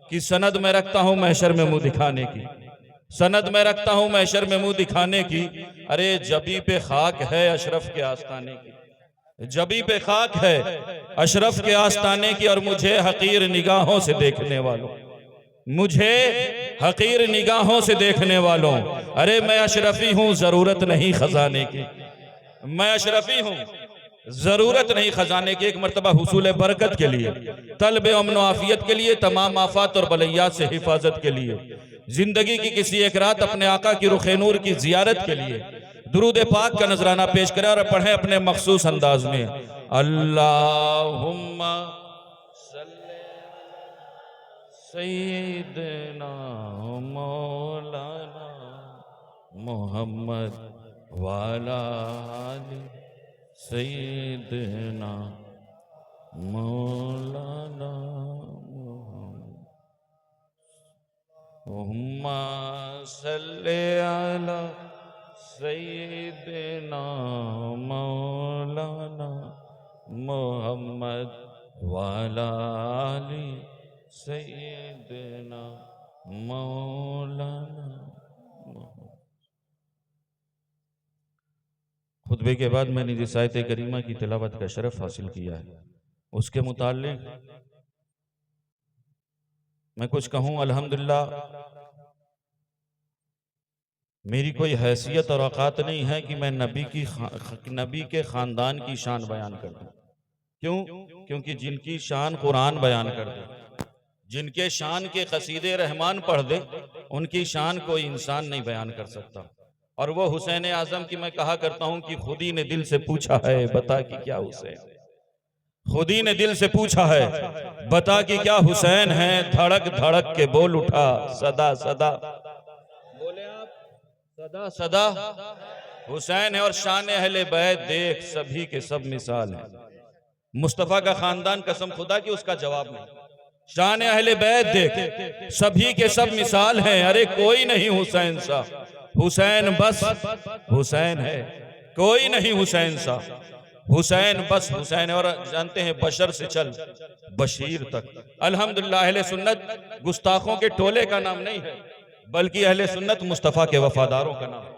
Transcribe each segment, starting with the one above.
कि सनद में रखता हूं महशर में मुंह दिखाने की, सनद में रखता हूं महशर में मुंह दिखाने की। अरे जबी पे खाक है अशरफ के आस्ताने की, जबी पे खाक है अशरफ के आस्ताने की। और मुझे हकीर निगाहों से देखने वालों, मुझे हकीर निगाहों से देखने वालों, अरे मैं अशरफी हूं जरूरत नहीं खजाने की, मैं अशरफी हूं जरूरत नहीं खजाने की। एक मरतबा हुसूल बरकत के लिए, तलब अमन आफियत के लिए, तमाम आफात और बलैयात से हिफाजत के लिए, जिंदगी की किसी एक रात अपने आका की रुख नूर की जियारत के लिए दुरूद पाक का नजराना पेश करें और पढ़ें अपने मखसूस अंदाज में। अल्लाहुम्मा सल्ली सय्यिदना मौलाना मुहम्मद वाला आलि सय्यिदना मौलाना मुहम्मा सल्ले अला सय्यिदना मौलाना मुहम्मद वाला आलि सय्यिदना मौलाना। खुतबे के बाद मैंने जिस आयत करीमा की तिलावत का शरफ हासिल किया है उसके मुताल्लिक मैं कुछ कहूँ। अल्हम्दुलिल्लाह मेरी कोई हैसियत और औकात नहीं है कि मैं नबी के ख़ानदान की शान बयान कर दूँ। क्यों? क्योंकि जिनकी शान कुरान बयान कर दे, जिनके शान के कसीदे रहमान पढ़ दे, उनकी शान कोई इंसान नहीं बयान कर सकता। और वो हुसैन आजम की मैं कहा करता हूँ कि खुदी ने दिल से पूछा है बता कि क्या हुसैन, खुदी ने दिल से पूछा है बता कि क्या हुसैन है। धड़क धड़क के बोल उठा सदा सदा, बोले आप सदा सदा हुसैन है। और शान अहले बैत देख सभी के सब मिसाल है। मुस्तफा का खानदान कसम खुदा की उसका जवाब नहीं। शान अहले बैत देख सभी के सब मिसाल हैं। अरे कोई नहीं हुसैन सा, हुसैन बस हुसैन है, कोई नहीं हुसैन सा, हुसैन बस हुसैन है। और जानते हैं बशर से चल बशीर तक। अल्हम्दुलिल्लाह अहले सुन्नत गुस्ताखों के टोले का नाम नहीं है, बल्कि अहले सुन्नत मुस्तफ़ा के वफादारों का नाम है।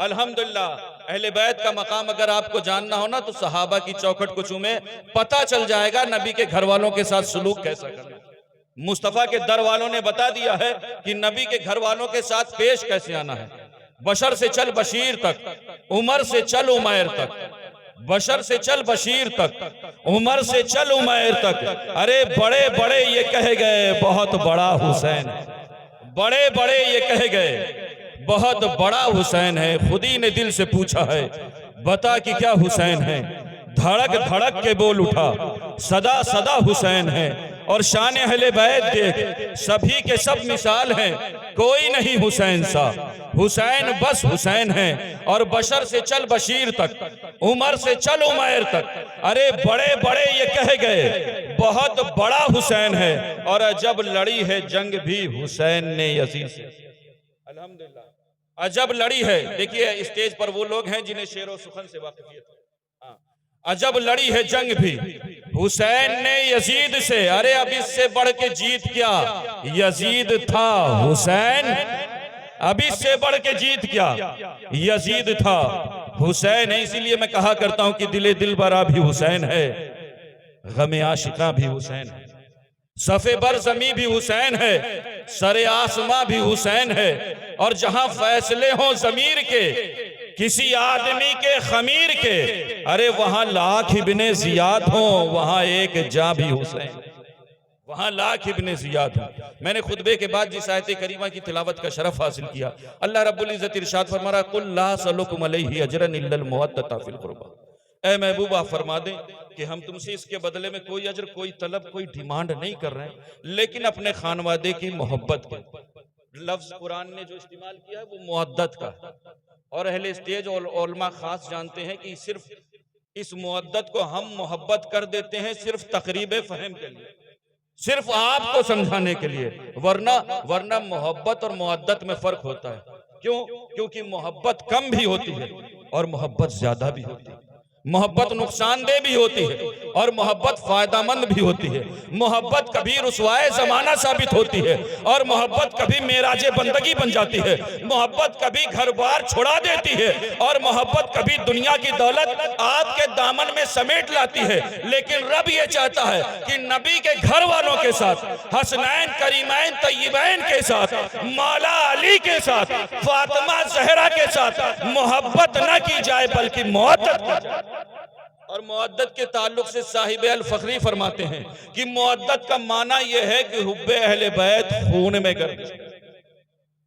अल्हम्दुलिल्लाह अहले बैत का मकाम अगर आपको जानना हो ना तो सहाबा की चौखट को चूमे, पता चल जाएगा नबी के घर वालों के साथ सुलूक कैसा करना। मुस्तफ़ा के दर वालों ने बता दिया है कि नबी के घर वालों के साथ पेश कैसे आना है। बशर से चल बशीर तक, उमर से चल उमैर तक, बशर से चल बशीर तक, उमर से चल उमैर तक। अरे बड़े बड़े ये कह गए बहुत बड़ा हुसैन है, बड़े बड़े ये कह गए बहुत बड़ा हुसैन है। खुदी ने दिल से पूछा है बता कि क्या हुसैन है। धड़क धड़क के बोल उठा सदा सदा हुसैन है। और शान अहले बैत देख सभी के सब मिसाल हैं, कोई नहीं हुसैन सा, हुसैन बस हुसैन है। और बशर से चल बशीर तक, उमर से चल उमैर तक। अरे बड़े बड़े ये कह गए बहुत बड़ा हुसैन है। और जब लड़ी है जंग भी हुसैन ने यजीद से, अल्हम्दुलिल्लाह अजब लड़ी है। देखिए स्टेज पर वो लोग हैं जिन्हें शेर व सुखन से वाकिफियत है। अजब लड़ी है जंग भी हुसैन ने यजीद से। अरे अब इससे बढ़ के जीत क्या, यजीद था हुसैन। अब इससे बढ़ के जीत क्या, यजीद था हुसैन है। इसीलिए मैं कहा करता हूं कि दिले दिलबरा भी हुसैन है, गमे आशिका भी हुसैन है, सफ़े बर ज़मी भी हुसैन है, सरे आसमां भी हुसैन है। और जहां फैसले हों ज़मीर के किसी आदमी के खमीर के, अरे वहां लाख इब्ने ज़ियाद हों वहां एक जा भी हुसैन, वहां लाख इब्ने ज़ियाद हो। मैंने खुतबे के बाद जिस आयत करीमा की तिलावत का शरफ हासिल किया, अल्लाह रब्बुल इज़्ज़त इरशाद फरमा रहा कुल ला सलुकुम अलैहि अजरन इल्लल मुवद्दता फिल कुर्बा। ऐ महबूबा फरमा दे कि हम तुमसे इसके बदले में कोई अजर, कोई तलब, कोई डिमांड नहीं कर रहे हैं, लेकिन अपने खानवादे की मोहब्बत के लफ्ज कुरान ने जो इस्तेमाल किया है वो मुअद्दत का है। और अहले स्टेज और उलमा खास जानते हैं कि सिर्फ इस मुअद्दत को हम मोहब्बत कर देते हैं सिर्फ तकरीब फहम के लिए, सिर्फ आपको समझाने के लिए, वरना मोहब्बत और मुअद्दत में फर्क होता है। क्यों? क्योंकि मोहब्बत कम भी होती है और मोहब्बत ज्यादा भी होती है। मोहब्बत नुकसानदेह भी होती है और मोहब्बत फायदामंद भी होती है। मोहब्बत कभी रुसवाए जमाना साबित होती है और मोहब्बत कभी मेराजे बंदगी बन जाती है। मोहब्बत कभी घर बार छुड़ा देती है और मोहब्बत कभी दुनिया की दौलत आपके दामन में समेट लाती है। लेकिन रब ये चाहता है कि नबी के घर वालों के साथ, हसनैन, करीमैन, तय्यबैन के साथ, मौला अली के साथ, फातिमा ज़हरा के साथ मोहब्बत न की जाए बल्कि मुअद्दत की जाए। और मुअद्दत के ताल्लुक से साहिब अल फखरी फरमाते हैं कि मुअद्दत का माना यह है कि हुब्बे अहले बैत खून में गर्दिश,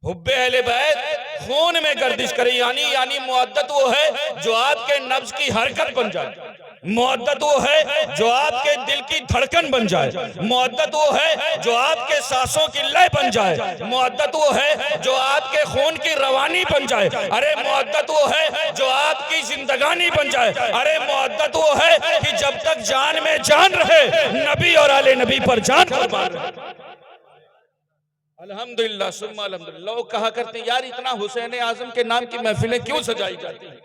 हुब्बे अहले बैत खून में गर्दिश करे। यानी मुअद्दत वो है जो आपके नफ्स की हरकत बन जाए। मुअद्दत वो है जो आपके दिल की धड़कन बन जाए। मुअद्दत वो है जो आपके सांसों की लय बन जाए। मुअद्दत वो है जो आपके खून की रवानी बन जाए। अरे मुअद्दत वो है जो आपकी जिंदगानी बन जाए। अरे मुअद्दत वो है कि जब तक जान में जान रहे नबी और आले नबी पर जान कुर्बान रहे। अल्हम्दुलिल्लाह सुम्मा अल्हम्दुलिल्लाह। लोग कहा करते हैं यार इतना हुसैन आजम के नाम की महफिलें क्यों सजाई जाती हैं,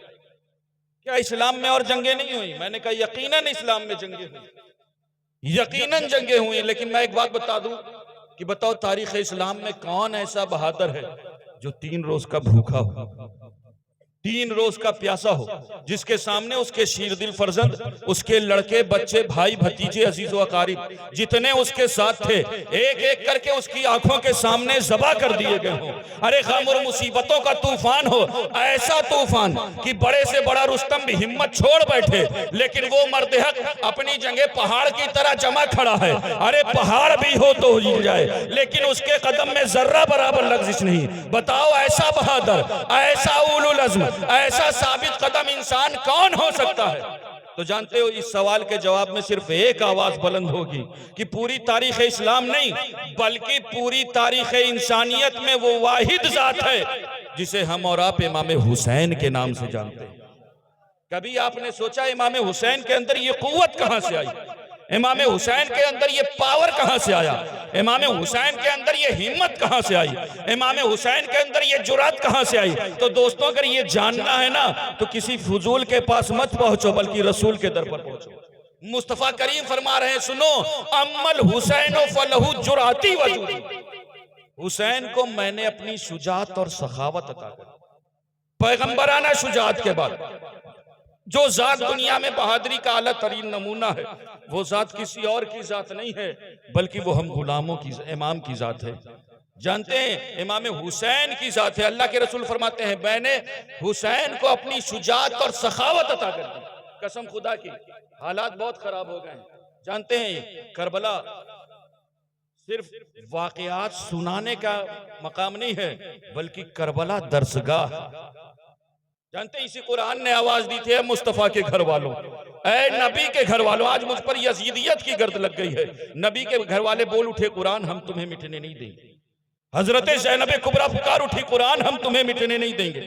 क्या इस्लाम में और जंगें नहीं हुई? मैंने कहा यकीनन इस्लाम में जंगें हुई, यकीनन जंगें हुई। लेकिन मैं एक बात बता दूं कि बताओ तारीख इस्लाम में कौन ऐसा बहादुर है जो 3 रोज का भूखा हो, 3 रोज का प्यासा हो, जिसके सामने उसके शीरदिल फर्जंद, उसके लड़के बच्चे, भाई भतीजे, अजीज व अकारिब जितने उसके साथ थे एक एक करके उसकी आंखों के सामने ज़बा कर दिए गए हों। अरे गम और मुसीबतों का तूफान हो, ऐसा तूफान कि बड़े से बड़ा रुस्तम भी हिम्मत छोड़ बैठे, लेकिन वो मर्द हक अपनी जगह पहाड़ की तरह जमा खड़ा है। अरे पहाड़ भी हो तो हिल जाए, लेकिन उसके कदम में जर्रा बराबर लग्जिश नहीं। बताओ ऐसा बहादुर, ऐसा उलुल अज़्म, ऐसा साबित कदम इंसान कौन हो सकता है? तो जानते हो इस सवाल के जवाब में सिर्फ एक आवाज बुलंद होगी कि पूरी तारीख इस्लाम नहीं बल्कि पूरी तारीख इंसानियत में वो वाहिद जात है जिसे हम और आप इमाम हुसैन के नाम से जानते हैं। कभी आपने सोचा इमाम हुसैन के अंदर ये कुव्वत कहां से आई? इमाम हुसैन के अंदर ये पावर कहां से आया? इमाम हुसैन के अंदर ये हिम्मत कहां से आई? इमाम हुसैन के अंदर ये जुरात कहां से आई? तो दोस्तों अगर ये जानना है ना तो किसी फजूल के पास मत पहुंचो बल्कि रसूल के दर पर पहुंचो। मुस्तफा करीम फरमा रहे हैं सुनो, अम्मल हुसैन फलहु जुराती वजूदी। हुसैन को मैंने अपनी शुजात और सखावत अता कर, पैगंबराना शुजात के बाद जो जात दुनिया में बहादुरी का आला तरीन नमूना है वो जात किसी और की जात नहीं है बल्कि वो हम गुलामों की इमाम की जात है। जानते हैं इमाम हुसैन की जात है। अल्लाह के रसूल फरमाते हैं मैंने हुसैन को अपनी शुजात और सखावत अता कर दी। कसम खुदा की हालात बहुत खराब हो गए हैं। जानते हैं करबला सिर्फ वाकयात सुनाने का मकाम नहीं है बल्कि करबला दरसगाह। जानते इसी कुरान ने आवाज दी थी मुस्तफा के घर वालों, ऐ नबी के घर वालों, आज मुझ पर यजीदियत की गर्द लग गई है। नबी के घर वाले बोल उठे कुरान हम तुम्हें मिटने नहीं देंगे। हजरत ज़ैनब कुबरा पुकार उठी कुरान हम तुम्हें मिटने नहीं देंगे।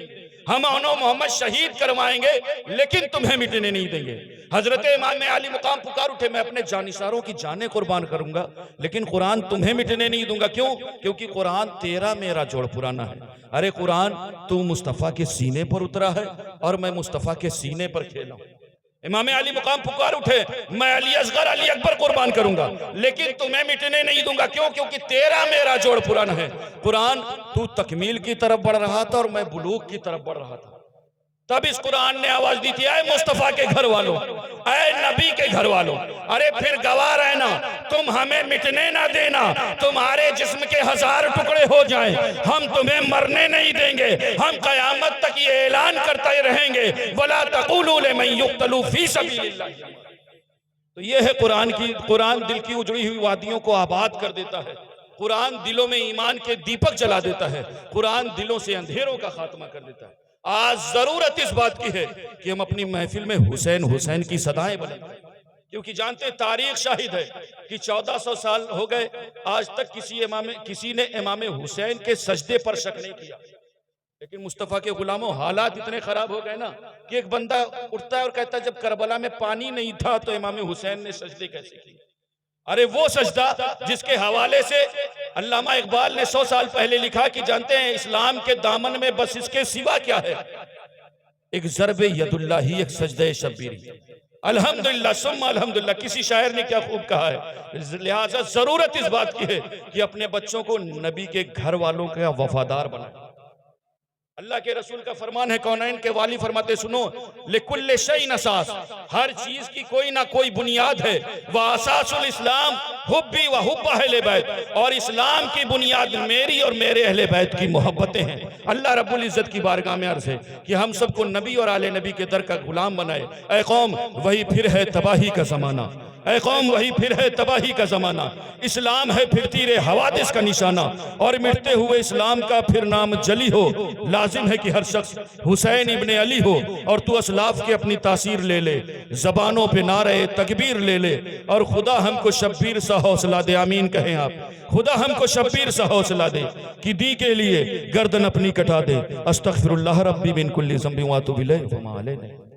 हम मोहम्मद शहीद करवाएंगे लेकिन तुम्हें मिटने नहीं देंगे। हजरत इमाम अली मुकाम पुकार उठे मैं अपने जानिसारों की जानें कुर्बान करूंगा लेकिन कुरान तुम्हें मिटने नहीं दूंगा। क्यों? क्योंकि कुरान तेरा मेरा जोड़ पुराना है। अरे कुरान तू मुस्तफा के सीने पर उतरा है और मैं मुस्तफा के सीने पर खेला हूं। इमाम अली मुकाम पुकार उठे मैं अली असगर अली अकबर कुर्बान करूंगा लेकिन तुम्हें मिटने नहीं दूंगा। क्यों? क्योंकि तेरा मेरा जोड़ पुराना है। कुरान तू तकमील की तरफ बढ़ रहा था और मैं बुलूग की तरफ बढ़ रहा था। तब इस कुरान ने आवाज दी थी ऐ मुस्तफा के घर वालों, ऐ नबी के घर वालों, अरे फिर गवाह रहना, तुम हमें मिटने ना देना। तुम्हारे जिस्म के 1000 टुकड़े हो जाएं, हम तुम्हें मरने नहीं देंगे। हम कयामत तक ये ऐलान करते रहेंगे वला तक़ूलू लिमन युक़्तलू फी सबीलिल्लाह। तो ये है कुरान की। कुरान दिल की उजड़ी हुई वादियों को आबाद कर देता है। कुरान दिलों में ईमान के दीपक जला देता है। कुरान दिलों से अंधेरों का खात्मा कर देता है। आज जरूरत इस बात की है कि हम अपनी महफिल में हुसैन हुसैन की सदाएं बुलंद, क्योंकि जानते तारीख शाहिद है कि 1400 साल हो गए आज तक किसी ने इमाम हुसैन के सजदे पर शक नहीं किया। लेकिन मुस्तफा के गुलामों हालात इतने खराब हो गए ना कि एक बंदा उठता है और कहता है जब करबला में पानी नहीं था तो इमाम हुसैन ने सजदे कैसे किए। अरे वो सजदा जिसके हवाले से अल्लामा इकबाल ने 100 साल पहले लिखा कि जानते हैं इस्लाम के दामन में बस इसके सिवा क्या है। एक ज़रबे यदुल्लाही, एक सजदे शब्बीरी। अल्हम्दुलिल्लाह सुम्मा अल्हम्दुलिल्लाह। किसी शायर ने क्या खूब कहा है, लिहाजा जरूरत इस बात की है कि अपने बच्चों को नबी के घर वालों का वफादार बनाए। अल्लाह के रसूल का फरमान है, कौनैन के वाली फरमाते सुनो, लिकुल्ले शैइन असास, हर चीज की कोई ना कोई बुनियाद है। वह असासुल इस्लाम हुब्बी व हुब्ब अहले बैत, और इस्लाम की बुनियाद मेरी और मेरे अहले बैत की मोहब्बतें हैं। अल्लाह रब्बुल इज्जत की बारगाह में अर्ज़ है कि हम सबको नबी और आले नबी के दर का गुलाम बनाए। ऐ कौम वही फिर है तबाही का ज़माना, ऐ कौम वही फिर है तबाही का ज़माना। इस्लाम है फिर तीरे हवादिस का निशाना, और मिटते हुए इस्लाम का फिर नाम जली हो। लाजिम है कि हर शख्स हुसैन इब्ने अली हो, और तू असलाफ की अपनी तासीर ले ले, ज़बानों पे नारे तकबीर ले ले, और खुदा हमको शब्बीर सा हौसला दे। आमीन कहें आप। खुदा हमको शब्बीर सा हौसला दे कि दी के लिए गर्दन अपनी कटा दे। अस्तगफिरुल्लाह रब्बी मिन कुल्ली ज़ंबि व अतूबु इलैहि व मा अलैना।